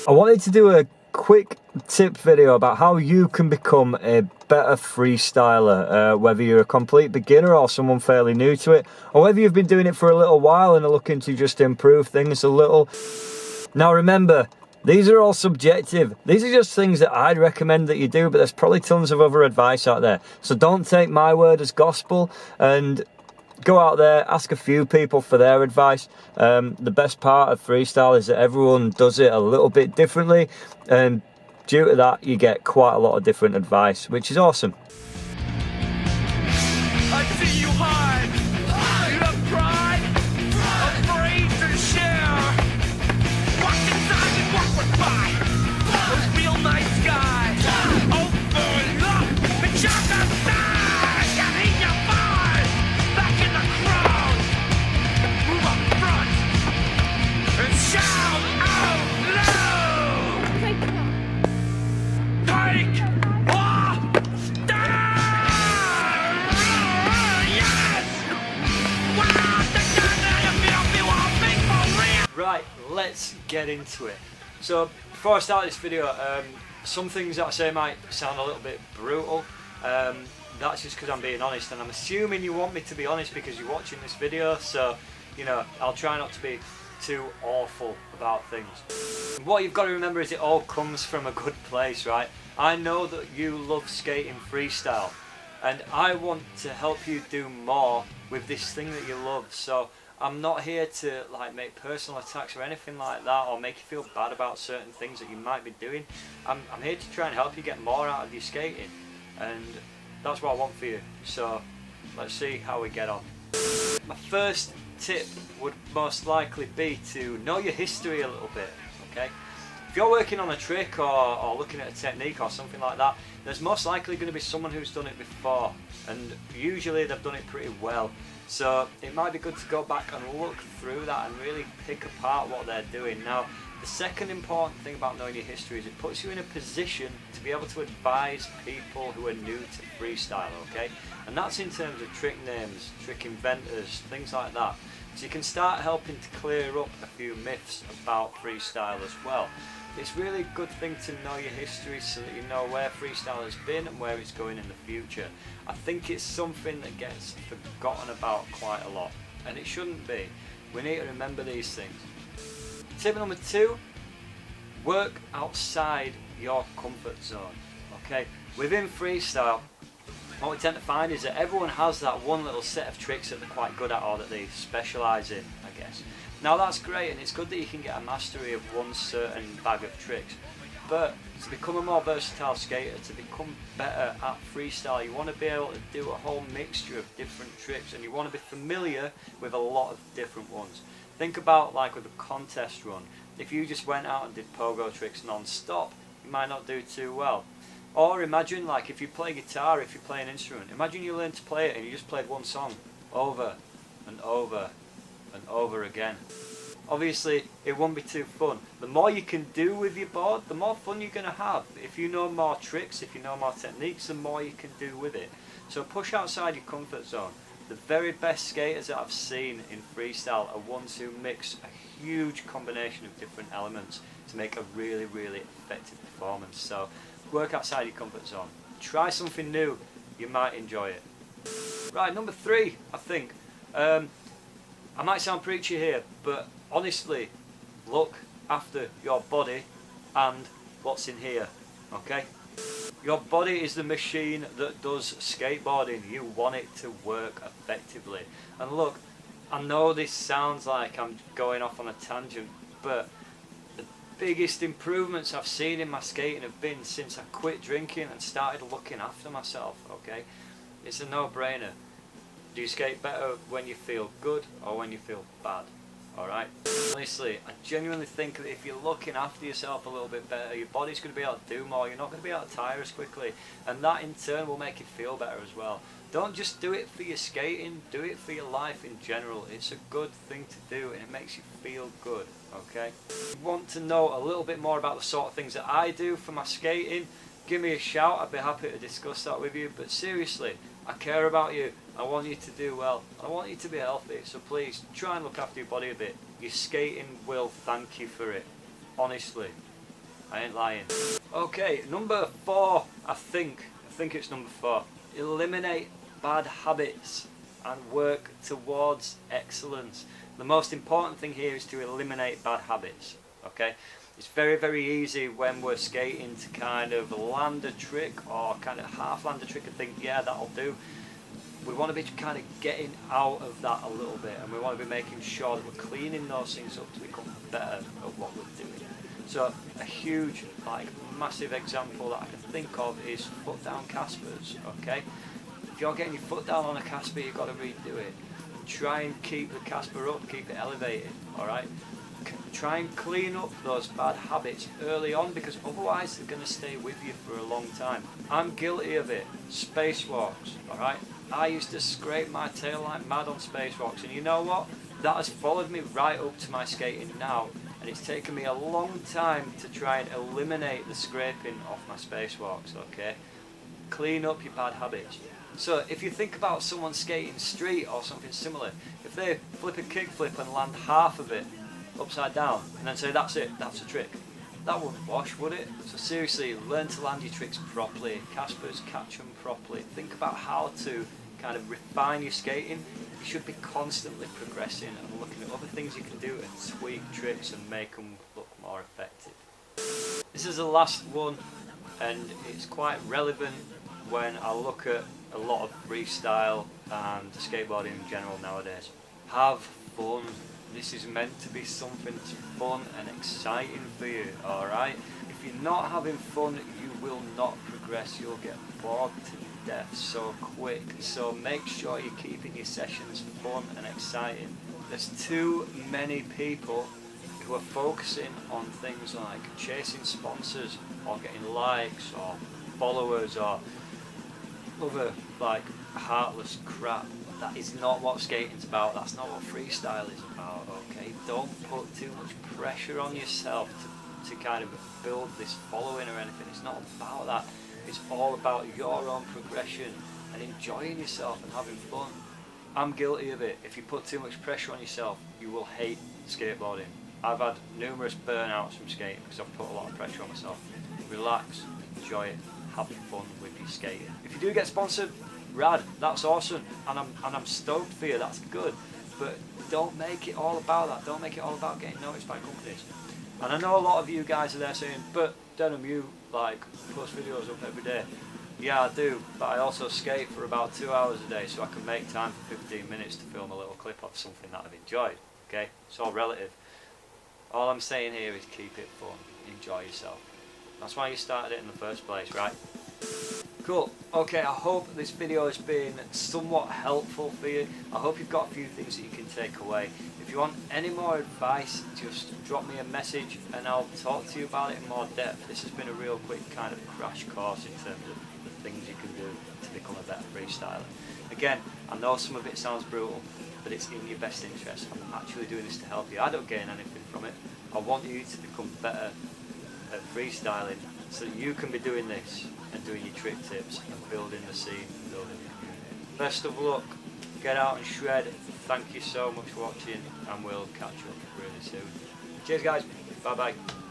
I wanted to do a quick tip video about how you can become a better freestyler, whether you're a complete beginner or someone fairly new to it, or whether you've been doing it for a little while and are looking to just improve things a little. Now remember, these are all subjective. These are just things that I'd recommend that you do, but there's probably tons of other advice out there. So don't take my word as gospel, and go out there, ask a few people for their advice. The best part of freestyle is that everyone does it a little bit differently, and due to that you get quite a lot of different advice, which is awesome. I see you hide, you have pride, afraid to share. Walk inside and walk with pride, those real nice guys. Open up and shout outside, get in your mind, back in the crowd. Move up front and shout out loud. Take off, stand! Yes! Right, let's get into it. So before I start this video, some things that I say might sound a little bit brutal. That's just because I'm being honest, and I'm assuming you want me to be honest because you're watching this video, so you know, I'll try not to be too awful about things. What you've got to remember is it all comes from a good place, right? I know that you love skating freestyle, and I want to help you do more with this thing that you love. So I'm not here to like make personal attacks or anything like that, or make you feel bad about certain things that you might be doing. I'm here to try and help you get more out of your skating, and that's what I want for you. So let's see how we get on. My first tip would most likely be to know your history a little bit, okay? If you're working on a trick or looking at a technique or something like that, there's most likely going to be someone who's done it before, and usually they've done it pretty well. So it might be good to go back and look through that and really pick apart what they're doing. Now, the second important thing about knowing your history is it puts you in a position to be able to advise people who are new to freestyle, okay? And that's in terms of trick names, trick inventors, things like that. So you can start helping to clear up a few myths about freestyle as well. It's really a good thing to know your history so that you know where freestyle has been and where it's going in the future. I think it's something that gets forgotten about quite a lot, and it shouldn't be. We need to remember these things. Tip number 2, work outside your comfort zone, okay? Within freestyle, what we tend to find is that everyone has that one little set of tricks that they're quite good at or that they specialise in, I guess. Now that's great, and it's good that you can get a mastery of one certain bag of tricks, but to become a more versatile skater, to become better at freestyle, you want to be able to do a whole mixture of different tricks, and you want to be familiar with a lot of different ones. Think about like with a contest run. If you just went out and did pogo tricks non-stop, you might not do too well. Or imagine like if you play guitar, if you play an instrument, imagine you learn to play it and you just played one song over and over and over again. Obviously it won't be too fun. The more you can do with your board, the more fun you're going to have. If you know more tricks, if you know more techniques, the more you can do with it. So push outside your comfort zone. The very best skaters that I've seen in freestyle are ones who mix a huge combination of different elements to make a really, really effective performance. So work outside your comfort zone. Try something new, you might enjoy it. Right, number 3, I think. I might sound preachy here, but honestly, look after your body and what's in here, okay? Your body is the machine that does skateboarding. You want it to work effectively. And look, I know this sounds like I'm going off on a tangent, but the biggest improvements I've seen in my skating have been since I quit drinking and started looking after myself, okay? It's a no-brainer. Do you skate better when you feel good or when you feel bad? Alright? Honestly, I genuinely think that if you're looking after yourself a little bit better, your body's going to be able to do more, you're not going to be able to tire as quickly, and that in turn will make you feel better as well. Don't just do it for your skating, do it for your life in general. It's a good thing to do and it makes you feel good, okay? If you want to know a little bit more about the sort of things that I do for my skating, give me a shout, I'd be happy to discuss that with you. But seriously, I care about you, I want you to do well, I want you to be healthy, so please try and look after your body a bit. Your skating will thank you for it, honestly. I ain't lying. Okay, number 4, I think it's number 4. Eliminate bad habits and work towards excellence. The most important thing here is to eliminate bad habits, okay? It's very, very easy when we're skating to kind of land a trick or kind of half land a trick and think, yeah, that'll do. We want to be kind of getting out of that a little bit, and we want to be making sure that we're cleaning those things up to become better at what we're doing. So a huge, like massive example that I can think of is foot down Caspers, okay? If you're getting your foot down on a Casper, you've got to redo it. Try and keep the Casper up, keep it elevated, alright? Try and clean up those bad habits early on, because otherwise they're going to stay with you for a long time. I'm guilty of it. Spacewalks, alright? I used to scrape my tail like mad on spacewalks, and you know what? That has followed me right up to my skating now, and it's taken me a long time to try and eliminate the scraping off my spacewalks, okay? Clean up your bad habits. So if you think about someone skating street or something similar, if they flip a kickflip and land half of it upside down and then say that's it, that's a trick, that wouldn't wash, would it? So seriously, learn to land your tricks properly. Caspers, catch them properly. Think about how to kind of refine your skating. You should be constantly progressing and looking at other things you can do and tweak tricks and make them look more effective. This is the last one, and it's quite relevant when I look at a lot of freestyle and skateboarding in general nowadays. Have fun. This is meant to be something that's fun and exciting for you, alright? If you're not having fun, you will not progress. You'll get bored to death so quick. So make sure you're keeping your sessions fun and exciting. There's too many people who are focusing on things like chasing sponsors or getting likes or followers or other like heartless crap. That is not what skating's about. That's not what freestyle is about, okay? Don't put too much pressure on yourself to kind of build this following or anything. It's not about that. It's all about your own progression and enjoying yourself and having fun. I'm guilty of it. If you put too much pressure on yourself, you will hate skateboarding. I've had numerous burnouts from skating because I've put a lot of pressure on myself. Relax, enjoy it, have fun with your skating. If you do get sponsored, rad, that's awesome, and I'm stoked for you, that's good, but don't make it all about that. Don't make it all about getting noticed by companies. And I know a lot of you guys are there saying, but Denham, you like post videos up every day. Yeah, I do, but I also skate for about 2 hours a day, so I can make time for 15 minutes to film a little clip of something that I've enjoyed, okay? It's all relative. All I'm saying here is keep it fun, enjoy yourself. That's why you started it in the first place, right? Cool. Okay, I hope this video has been somewhat helpful for you. I hope you've got a few things that you can take away. If you want any more advice, just drop me a message and I'll talk to you about it in more depth. This has been a real quick kind of crash course in terms of the things you can do to become a better freestyler. Again, I know some of it sounds brutal, but it's in your best interest. I'm actually doing this to help you. I don't gain anything from it. I want you to become better at freestyling so that you can be doing this and doing your trick tips and building the scene and building the community. Best of luck, get out and shred. Thank you so much for watching, and we'll catch up really soon. Cheers guys, bye bye.